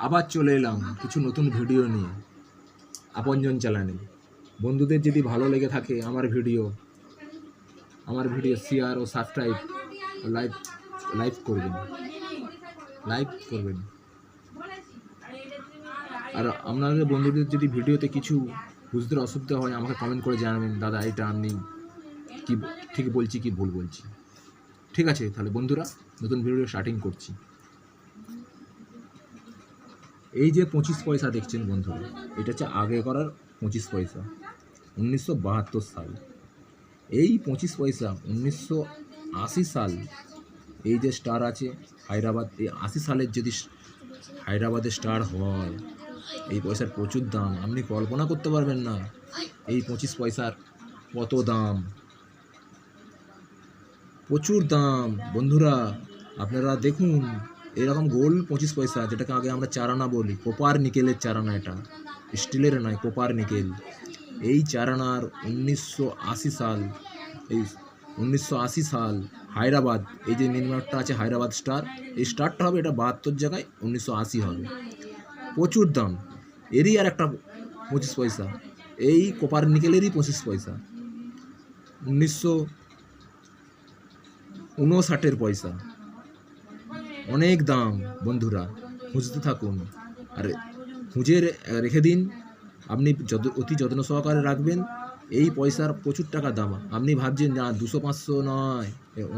আবার চলে এলাম কিছু নতুন ভিডিও নিয়ে আপনজন চ্যানেলে। বন্ধুদের যদি ভালো লেগে থাকে আমার ভিডিও শেয়ার ও সাবস্ক্রাইব ও লাইক করবেন। আর আপনাদের বন্ধুদের যদি ভিডিওতে কিছু বুঝতে অসুবিধা হয় আমাকে কমেন্ট করে জানাবেন, দাদা এটা আমি কি ঠিক বলছি কি ভুল বলছি। ঠিক আছে, তাহলে বন্ধুরা নতুন ভিডিও স্টার্টিং করছি। এই যে 25 পয়সা দেখছেন বন্ধুরা, এটা হচ্ছে আগে করার 25 পয়সা, 1972 সাল। এই 25 পয়সা 1980 সাল, এই যে স্টার আছে হায়দ্রাবাদ, এই 80 সালের যদি হায়দ্রাবাদে স্টার হয়, এই পয়সার প্রচুর দাম, আপনি কল্পনা করতে পারবেন না এই 25 পয়সার কত দাম। প্রচুর দাম বন্ধুরা। আপনারা দেখুন এরকম গোল্ড 25 পয়সা, যেটাকে আগে আমরা চারানা বলি, কোপার নিকেলের চারানা, এটা স্টিলের নয়, কোপার নিকেল। এই চারানার 1980 সাল, এই 1980 সাল হায়দ্রাবাদ, এই যে মিনিমামটা আছে হায়দ্রাবাদ স্টার, এই স্টারটা হবে এটা 72 জায়গায় 1980 হবে। প্রচুর দাম। এরই আর একটা 25 পয়সা, এই কোপার নিকেলেরই 25 পয়সা, 1959 পয়সা। অনেক দাম বন্ধুরা, খুঁজতে থাকুন আর খুঁজে রেখে দিন। আপনি অতি যত্ন সহকারে রাখবেন। এই পয়সার প্রচুর টাকা দাম। আপনি ভাবছেন না 200-500 নয়,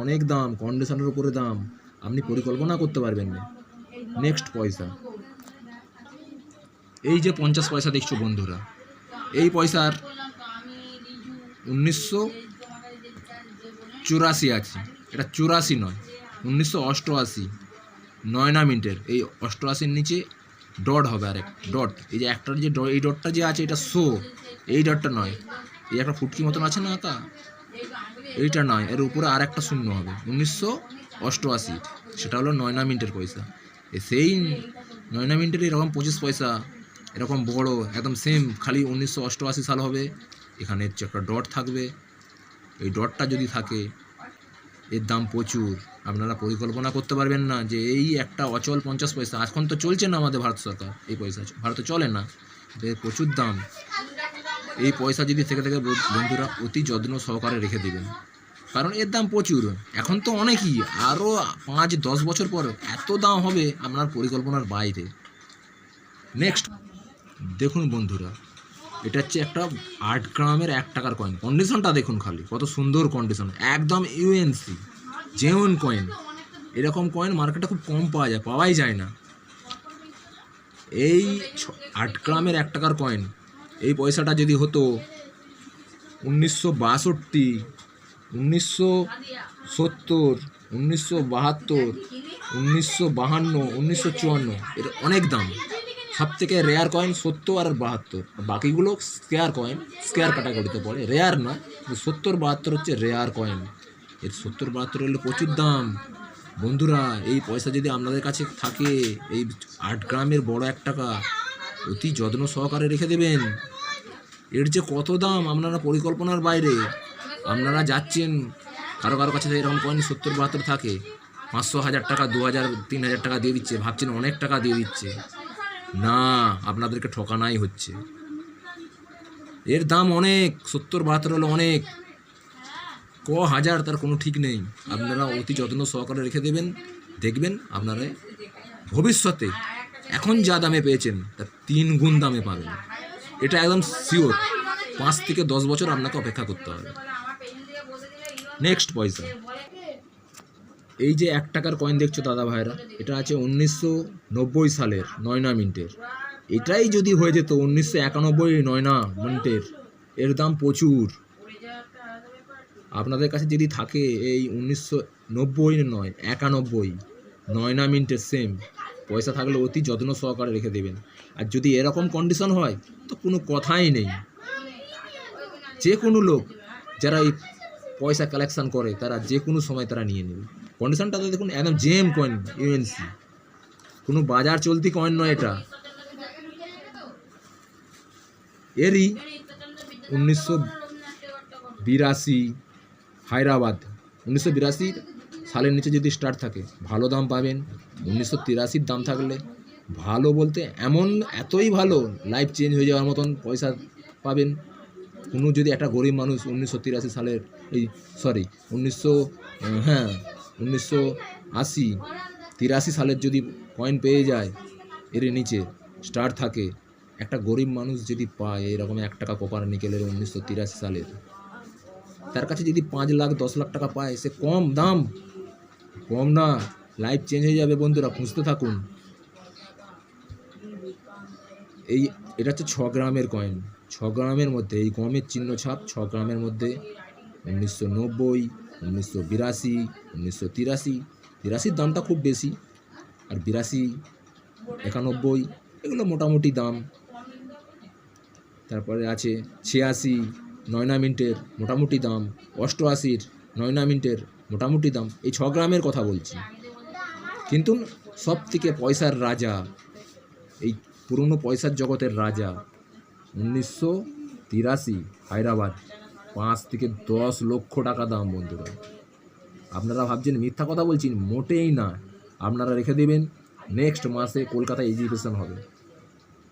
অনেক দাম, কন্ডিশনের উপরে দাম, আপনি পরিকল্পনা করতে পারবেন না। নেক্সট পয়সা, এই যে 50 পয়সা দেখছো বন্ধুরা, এই পয়সার 1984 আছে, এটা 84 নয়, 1988, 9 মিনিটের। এই 88-র নিচে ডট হবে, আরেক ডট, এই যে একটার যে এই ডটটা যে আছে এটা শো, এই ডটটা নয়, এই একটা ফুটকি মতন আছে না আঁকা, এইটা নয়, এর উপরে আর একটা শূন্য হবে, 1988, সেটা হলো 9 মিনিটের পয়সা। সেই 9 মিনিটের এরকম 25 পয়সা, এরকম বড় একদম সেম, খালি 1988 সাল হবে। এখানে হচ্ছে একটা ডট থাকবে, এই ডটটা যদি থাকে এর দাম প্রচুর, আপনারা পরিকল্পনা করতে পারবেন না যে এই একটা অচল 50 পয়সা, এখন তো চলছে না আমাদের ভারত সরকার, এই পয়সা ভারতে চলে না, এর প্রচুর দাম। এই পয়সা যদি থেকে থেকে বন্ধুরা অতি যত্ন সহকারে রেখে দেবেন, কারণ এর দাম প্রচুর। এখন তো অনেকই, আরও 5-10 বছর পর এত দাম হবে আপনার পরিকল্পনার বাইরে। নেক্সট দেখুন বন্ধুরা, এটা হচ্ছে একটা 8 গ্রামের 1 টাকার কয়েন। কন্ডিশনটা দেখুন খালি, কত সুন্দর কন্ডিশন, একদম ইউএনসি জেনুইন কয়েন। এরকম কয়েন মার্কেটে খুব কম পাওয়াই যায় না। এই 8 গ্রামের 1 টাকার কয়েন, এই পয়সাটা যদি হতো 1962, 1970, 1972, 1952, 1954, এর অনেক দাম। সব থেকে রেয়ার কয়েন 70 আর 72, বাকিগুলো স্কেয়ার কয়েন, স্কেয়ার ক্যাটাগরিতে পড়ে, রেয়ার নয়। 70-72 হচ্ছে রেয়ার কয়েন। এর 70-72 হলে প্রচুর দাম বন্ধুরা। এই পয়সা যদি আপনাদের কাছে থাকে, এই 8 গ্রামের বড় 1 টাকা, অতি যত্ন সহকারে রেখে দেবেন। এর যে কত দাম আপনারা পরিকল্পনার বাইরে। আপনারা যাচ্ছেন কারো কাছে এরকম কয়েন 70-72 থাকে, 500-1000 টাকা, 2000-3000 টাকা দিয়ে দিচ্ছে, ভাবছেন অনেক টাকা দিয়ে দিচ্ছে, না, আপনাদেরকে ঠকানাই হচ্ছে। এর দাম অনেক, 70-72 হলো অনেক, হাজার তার কোনো ঠিক নেই। আপনারা অতি যত্ন সহকারে রেখে দেবেন, দেখবেন আপনারা ভবিষ্যতে এখন যা দামে পেয়েছেন তার 3 গুণ দামে পাবেন, এটা একদম শিওর। 5 থেকে 10 বছর আপনাকে অপেক্ষা করতে হবে। নেক্সট পয়সা, এই যে 1 টাকার কয়েন দেখছো দাদা ভাইরা, এটা আছে 1990 সালের 9 মিনিটের। এটাই যদি হয়ে যেত 1991 9 মিনিটের, এর দাম প্রচুর। আপনাদের কাছে যদি থাকে এই 1990 নয় 91 9 মিনিটের সেম পয়সা থাকলে অতি যত্ন সহকারে রেখে দেবেন। আর যদি এরকম কন্ডিশন হয় তো কোনো কথাই নেই, যে কোনো লোক যারা এই পয়সা কালেকশন করে তারা যে কোনো সময় তারা নিয়ে নেবে। কন্ডিশনটা তো দেখুন, একদম জেম কয়েন, ইউএনসি, কোনো বাজার চলতি কয়েন নয় এটা। এরই 1982 হায়দ্রাবাদ, 1982 সালের নিচে যদি স্টার্ট থাকে ভালো দাম পাবেন। 1983 দাম থাকলে ভালো বলতে এমন এতই ভালো, লাইফ চেঞ্জ হয়ে যাওয়ার মতন পয়সা পাবেন। কোনো যদি একটা গরিব মানুষ 1983 সালের সরি 1983 সালের যদি কয়েন পেয়ে যায়, এর নিচে স্টার থাকে, একটা গরিব মানুষ যদি পায় এরকম 1 টাকা কপার নিকেলের 1983 সালের, তার কাছে যদি 5 লাখ 10 লাখ টাকা পায়, সে কম দাম, কম না। লাইফ চেঞ্জ হয়ে যাবে বন্ধুরা, খুঁজতে থাকুন। এটা হচ্ছে 6 গ্রামের কয়েন। 6 গ্রামের মধ্যে এই গমের চিহ্ন ছাপ 6 গ্রামের মধ্যে 1990, 1982, 1983 দামটা খুব বেশি, আর 82, 91 এগুলো মোটামুটি দাম। তারপরে আছে 86 9 মিনিটের মোটামুটি দাম, 88 9 মিনিটের মোটামুটি দাম। এই 6 গ্রামের কথা বলছি। কিন্তু সব থেকে পয়সার রাজা, এই পুরনো পয়সার জগতের রাজা 1983 হায়দ্রাবাদ, 5 থেকে 10 লক্ষ টাকা দাম বন্ধুরা। আপনারা ভাবছেন মিথ্যা কথা বলছি, মোটেই না। আপনারা রেখে দেবেন, নেক্সট মাসে কলকাতায় এক্সিবিশন হবে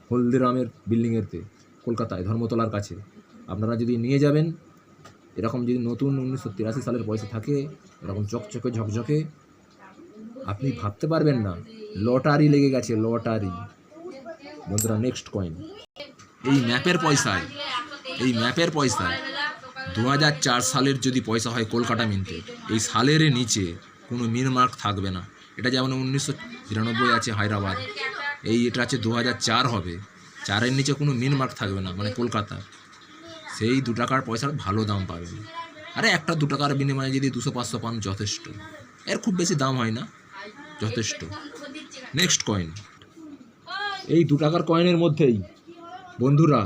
হলদিরামের বিল্ডিংয়েতে, কলকাতায় ধর্মতলার কাছে। আপনারা যদি নিয়ে যাবেন, এরকম যদি নতুন 1983 সালের পয়সা থাকে, এরকম চকচকে ঝকঝকে, আপনি ভাবতে পারবেন না। লটারি লেগে গেছে, লটারি বন্ধুরা। নেক্সট কয়েন এই ম্যাপের পয়সায় 2004 সালের যদি পয়সা হয় কলকাতা মিন্টের, এই সালের নিচে কোনো মিন মার্ক থাকবে না। এটা যেমন 1993 আছে হায়দ্রাবাদ, এটা আছে 2004 হবে, 4-এর নিচে কোনো মিন মার্ক থাকবে না, মানে কলকাতা। সেই 2 টাকার পয়সার ভালো দাম পাবেন। আরে একটা 2 টাকার বিনিময়ে যদি 200-500 পান, যথেষ্ট। এর খুব বেশি দাম হয় না, যথেষ্ট। নেক্সট কয়েন এই 2 টাকার কয়েনের মধ্যেই বন্ধুরা,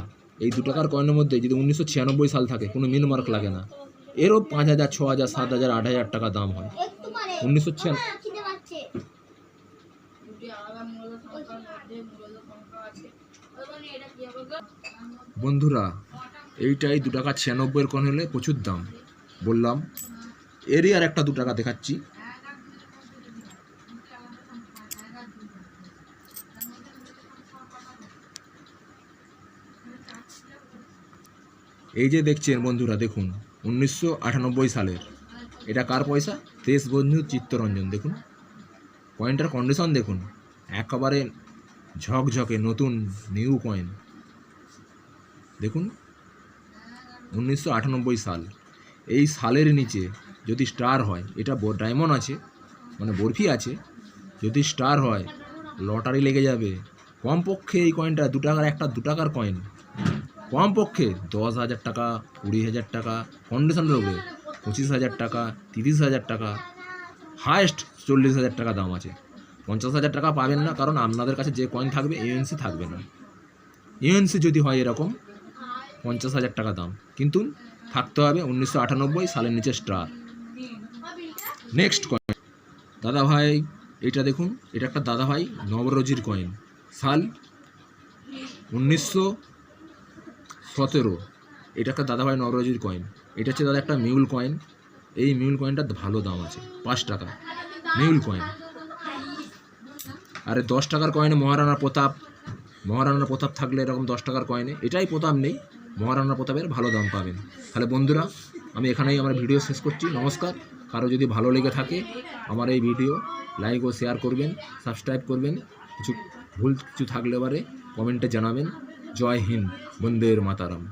এই 2 টাকার কয়েনের মধ্যে যদি 1996 সাল থাকে, কোনো মিন মার্ক লাগে না, এরও 5,000, 6,000, 7,000, 8,000 টাকা দাম হয়। 1996 বন্ধুরা, এইটাই 2 টাকা 96 কয়েন হলে প্রচুর দাম বললাম। এরই আর একটা 2 টাকা দেখাচ্ছি। এই যে দেখছেন বন্ধুরা, দেখুন 1998 সালের, এটা কার পয়সা? দেশবন্ধু চিত্তরঞ্জন। দেখুন কয়েনটার কন্ডিশন দেখুন, একেবারে ঝকঝকে নতুন নিউ কয়েন। দেখুন 1998 সাল। এই সালের নিচে যদি স্টার হয়, এটা ডায়মন্ড আছে, মানে বরফি আছে, যদি স্টার হয় লটারি লেগে যাবে। কমপক্ষে এই কয়েনটা 2 টাকার, একটা 2 টাকার কয়েন কমপক্ষে 10,000 টাকা, 20,000 টাকা, কন্ডিশনের উপরে 25,000 টাকা, 30,000 টাকা, হায়েস্ট 40,000 টাকা দাম আছে। 50,000 টাকা পাবেন না, কারণ আপনাদের কাছে যে কয়েন থাকবে ইউএনসি থাকবে না। ইউএনসি যদি হয় এরকম 50,000 টাকা দাম, কিন্তু থাকতে হবে 1998 সালের নিচে স্টার। নেক্সট কয়েন দাদা ভাই, এটা দেখুন, এটা একটা দাদা ভাই নবরোজির কয়েন, সাল 1917। এটা একটা দাদা ভাই নবরোজির কয়েন। এটা হচ্ছে দাদা একটা মিউল কয়েন। এই মিউল কয়েনটার ভালো দাম আছে, 5 টাকা মিউল কয়েন। আরে 10 টাকার কয়েনে মহারানা প্রতাপ থাকলে এরকম 10 টাকার কয়েনে, এটাই প্রতাপ নেই, মহারানা প্রতাপের ভালো দাম পাবেন। তাহলে বন্ধুরা, আমি এখানেই আমার ভিডিও শেষ করছি। নমস্কার। কারো যদি ভালো লেগে থাকে আমার এই ভিডিও লাইক ও শেয়ার করবেন, সাবস্ক্রাইব করবেন। ভুল কিছু থাকলে এবারে কমেন্টে জানাবেন। জয় হিন্দ, বন্দে মাতারাম।